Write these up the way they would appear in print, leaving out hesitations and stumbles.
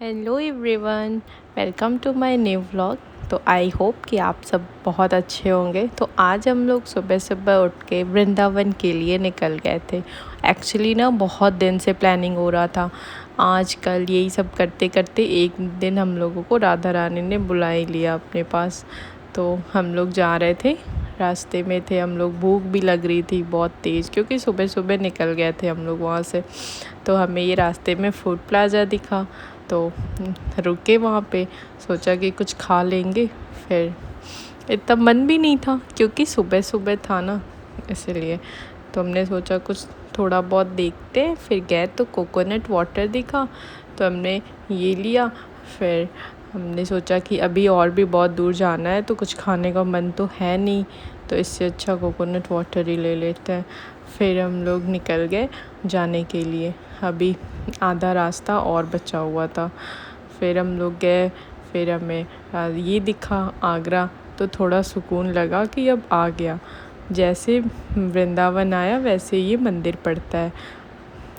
Hello everyone, welcome to my new vlog. तो I hope कि आप सब बहुत अच्छे होंगे। तो आज हम लोग सुबह सुबह उठ के वृंदावन के लिए निकल गए थे। एक्चुअली ना बहुत दिन से प्लानिंग हो रहा था। आज कल यही सब करते करते एक दिन हम लोगों को राधा रानी ने बुला ही लिया अपने पास। तो हम लोग जा रहे थे, रास्ते में थे हम लोग, भूख भी लग रही थी बहुत तेज़ क्योंकि सुबह सुबह निकल गए थे हम लोग वहाँ से। तो हमें ये रास्ते में फूड प्लाज़ा दिखा, तो रुके वहाँ पे, सोचा कि कुछ खा लेंगे। फिर इतना मन भी नहीं था क्योंकि सुबह सुबह था ना, इसलिए तो हमने सोचा कुछ थोड़ा बहुत देखते हैं। फिर गए तो कोकोनट वाटर दिखा, तो हमने ये लिया। फिर हमने सोचा कि अभी और भी बहुत दूर जाना है तो कुछ खाने का मन तो है नहीं, तो इससे अच्छा कोकोनट वाटर ही ले लेते हैं। फिर हम लोग निकल गए जाने के लिए। अभी आधा रास्ता और बचा हुआ था। फिर हम लोग गए, फिर हमें ये दिखा आगरा, तो थोड़ा सुकून लगा कि अब आ गया। जैसे वृंदावन आया वैसे ये मंदिर पड़ता है,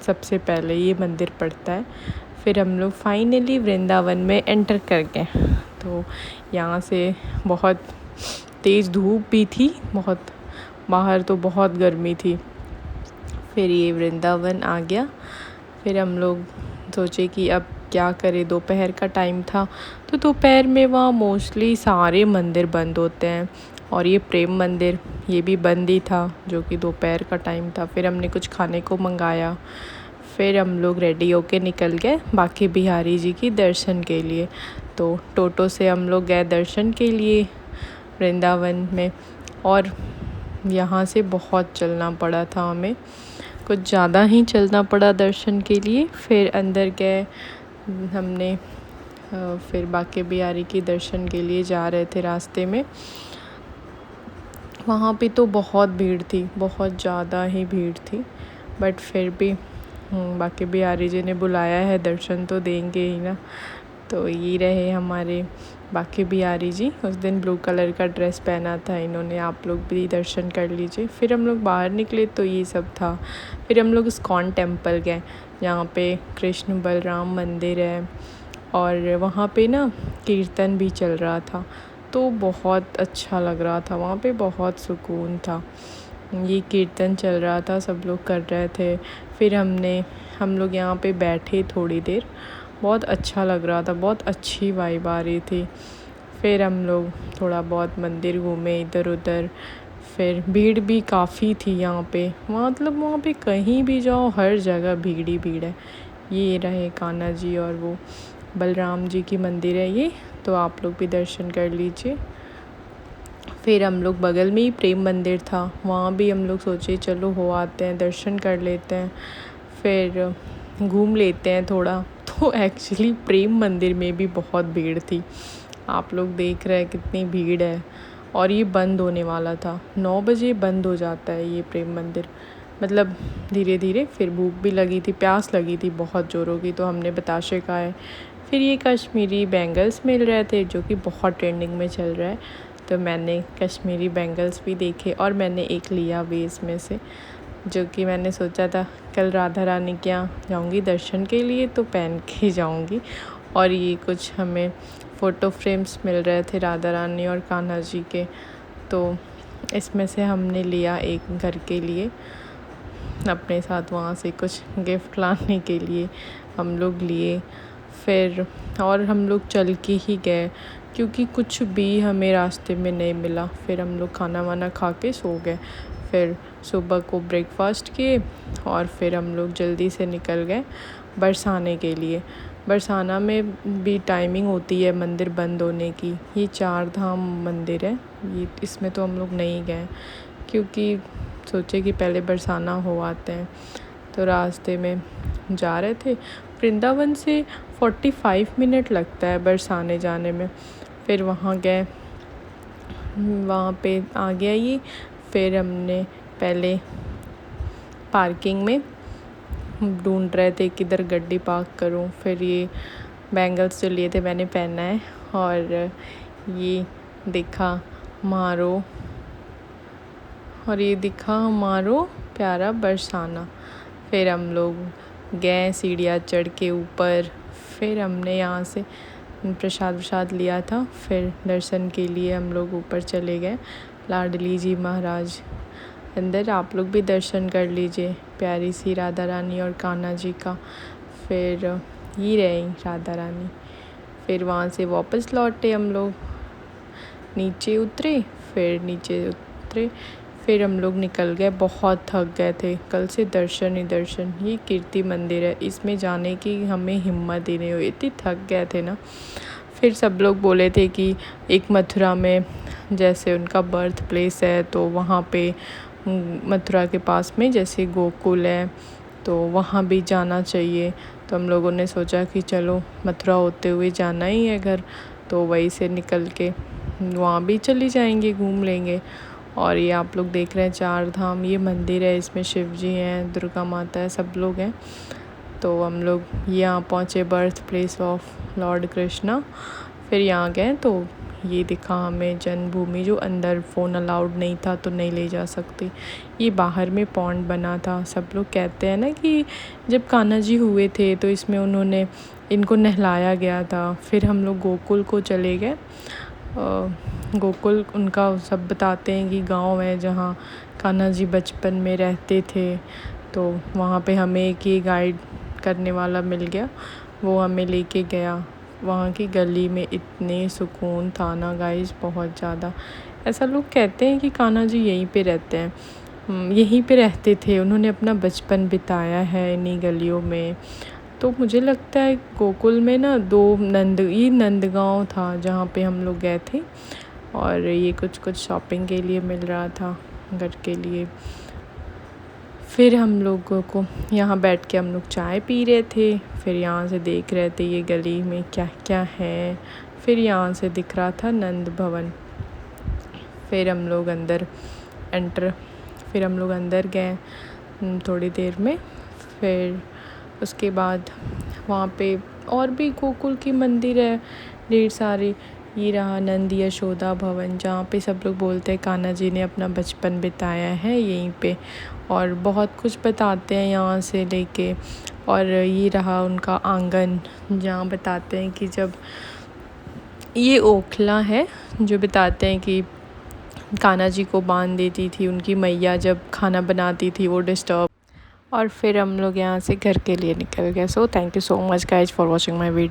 सबसे पहले ये मंदिर पड़ता है। फिर हम लोग फाइनली वृंदावन में एंटर कर गए। तो यहाँ से बहुत तेज़ धूप भी थी, बहुत बाहर तो बहुत गर्मी थी। फिर ये वृंदावन आ गया। फिर हम लोग सोचे कि अब क्या करें, दोपहर का टाइम था, तो दोपहर में वहाँ मोस्टली सारे मंदिर बंद होते हैं और ये प्रेम मंदिर ये भी बंद ही था, जो कि दोपहर का टाइम था। फिर हमने कुछ खाने को मंगाया। फिर हम लोग रेडी होके निकल गए बांके बिहारी जी की दर्शन के लिए। तो टोटो से हम लोग गए दर्शन के लिए वृंदावन में, और यहाँ से बहुत चलना पड़ा था हमें, कुछ ज़्यादा ही चलना पड़ा दर्शन के लिए। फिर अंदर गए हमने, फिर बांके बिहारी की दर्शन के लिए जा रहे थे रास्ते में। वहाँ पे तो बहुत भीड़ थी, बहुत ज़्यादा ही भीड़ थी, बट फिर भी बांके बिहारी जी ने बुलाया है, दर्शन तो देंगे ही ना। तो ये रहे हमारे बांके बिहारी जी। उस दिन ब्लू कलर का ड्रेस पहना था इन्होंने, आप लोग भी दर्शन कर लीजिए। फिर हम लोग बाहर निकले तो ये सब था। फिर हम लोग इस्कॉन टेम्पल गए, यहाँ पे कृष्ण बलराम मंदिर है, और वहाँ पे ना कीर्तन भी चल रहा था, तो बहुत अच्छा लग रहा था। वहाँ पे बहुत सुकून था, ये कीर्तन चल रहा था, सब लोग कर रहे थे। फिर हम लोग यहाँ पे बैठे थोड़ी देर, बहुत अच्छा लग रहा था, बहुत अच्छी वाइब आ रही थी। फिर हम लोग थोड़ा बहुत मंदिर घूमे इधर उधर। फिर भीड़ भी काफ़ी थी यहाँ पे, मतलब वहाँ पे कहीं भी जाओ हर जगह भीड़ ही भीड़ है। ये रहे कान्हा जी और वो बलराम जी की मंदिर है ये, तो आप लोग भी दर्शन कर लीजिए। फिर हम लोग बगल में ही प्रेम मंदिर था, वहाँ भी हम लोग सोचे चलो हो आते हैं, दर्शन कर लेते हैं, फिर घूम लेते हैं थोड़ा। तो एक्चुअली प्रेम मंदिर में भी बहुत भीड़ थी, आप लोग देख रहे हैं कितनी भीड़ है। और ये बंद होने वाला था, 9 बजे बंद हो जाता है ये प्रेम मंदिर, मतलब धीरे धीरे। फिर भूख भी लगी थी, प्यास लगी थी बहुत ज़ोरों की, तो हमने बताशे खाए। फिर ये कश्मीरी बैंगल्स मिल रहे थे जो कि बहुत ट्रेंडिंग में चल रहा है, तो मैंने कश्मीरी बैंगल्स भी देखे, और मैंने एक लिया भी इसमें से, जो कि मैंने सोचा था कल राधा रानी के यहाँ जाऊँगी दर्शन के लिए तो पहन के जाऊँगी। और ये कुछ हमें फ़ोटो फ्रेम्स मिल रहे थे राधा रानी और कान्हा जी के, तो इसमें से हमने लिया एक घर के लिए अपने साथ, वहाँ से कुछ गिफ्ट लाने के लिए हम लोग लिए। फिर और हम लोग चल के ही गए क्योंकि कुछ भी हमें रास्ते में नहीं मिला। फिर हम लोग खाना वाना खा के सो गए। फिर सुबह को ब्रेकफास्ट किए और फिर हम लोग जल्दी से निकल गए बरसाने के लिए। बरसाना में भी टाइमिंग होती है मंदिर बंद होने की। ये 4 धाम मंदिर है ये, इसमें तो हम लोग नहीं गए क्योंकि सोचे कि पहले बरसाना हो आते हैं। तो रास्ते में जा रहे थे, वृंदावन से 45 मिनट लगता है बरसाने जाने में। फिर वहाँ गए, वहाँ पे आ गया ये। फिर हमने पहले पार्किंग में ढूंढ रहे थे किधर गड्डी पार्क करूँ। फिर ये बैंगल्स जो लिए थे मैंने पहना है, और ये दिखा मारो, और ये दिखा हमारो प्यारा बरसाना। फिर हम लोग गए सीढ़ियाँ चढ़ के ऊपर, फिर हमने यहाँ से प्रसाद लिया था। फिर दर्शन के लिए हम लोग ऊपर चले गए, लाडली जी महाराज अंदर। आप लोग भी दर्शन कर लीजिए, प्यारी सी राधा रानी और कान्हा जी का। फिर ये रही राधा रानी। फिर वहाँ से वापस लौटे हम लोग, नीचे उतरे। फिर हम लोग निकल गए, बहुत थक गए थे कल से दर्शन ही दर्शन। ये कीर्ति मंदिर है, इसमें जाने की हमें हिम्मत ही नहीं हुई, इतनी थक गए थे ना। फिर सब लोग बोले थे कि एक मथुरा में जैसे उनका बर्थ प्लेस है, तो वहाँ पे मथुरा के पास में जैसे गोकुल है, तो वहाँ भी जाना चाहिए। तो हम लोगों ने सोचा कि चलो मथुरा होते हुए जाना ही है घर, तो वहीं से निकल के वहाँ भी चली जाएंगे, घूम लेंगे। और ये आप लोग देख रहे हैं 4 धाम, ये मंदिर है, इसमें शिव जी हैं, दुर्गा माता है, सब लोग हैं। तो हम लोग यहाँ पहुँचे, birth place of Lord Krishna. फिर यहाँ गए तो ये दिखा हमें जन्मभूमि, जो अंदर फ़ोन अलाउड नहीं था तो नहीं ले जा सकती। ये बाहर में पॉन्ड बना था। सब लोग कहते हैं ना कि जब कान्हा जी हुए थे तो इसमें उन्होंने इनको नहलाया गया था। फिर हम लोग गोकुल को चले गए। गोकुल उनका सब बताते हैं कि गांव है जहाँ कान्हा जी बचपन में रहते थे। तो वहाँ पे हमें एक ही गाइड करने वाला मिल गया, वो हमें लेके गया। वहाँ की गली में इतने सुकून था ना गाइस, बहुत ज़्यादा। ऐसा लोग कहते हैं कि कान्हा जी यहीं पे रहते हैं, यहीं पे रहते थे, उन्होंने अपना बचपन बिताया है इन्हीं गलियों में। तो मुझे लगता है गोकुल में ना ये नंदगांव था जहाँ पे हम लोग गए थे। और ये कुछ शॉपिंग के लिए मिल रहा था घर के लिए। फिर हम लोगों को यहाँ बैठ के हम लोग चाय पी रहे थे। फिर यहाँ से देख रहे थे ये गली में क्या क्या है। फिर यहाँ से दिख रहा था नंद भवन। फिर हम लोग अंदर गए थोड़ी देर में। फिर उसके बाद वहाँ पे और भी गोकुल की मंदिर है ढेर सारी। ये रहा नंद यशोदा भवन, जहाँ पे सब लोग बोलते हैं कान्हा जी ने अपना बचपन बिताया है यहीं पे, और बहुत कुछ बताते हैं यहाँ से लेके। और ये रहा उनका आंगन, जहाँ बताते हैं कि जब ये ओखला है, जो बताते हैं कि कान्हा जी को बांध देती थी उनकी मैया, जब खाना बनाती थी वो डिस्टर्ब। और फिर हम लोग यहाँ से घर के लिए निकल गए। So thank you so much guys for watching my video.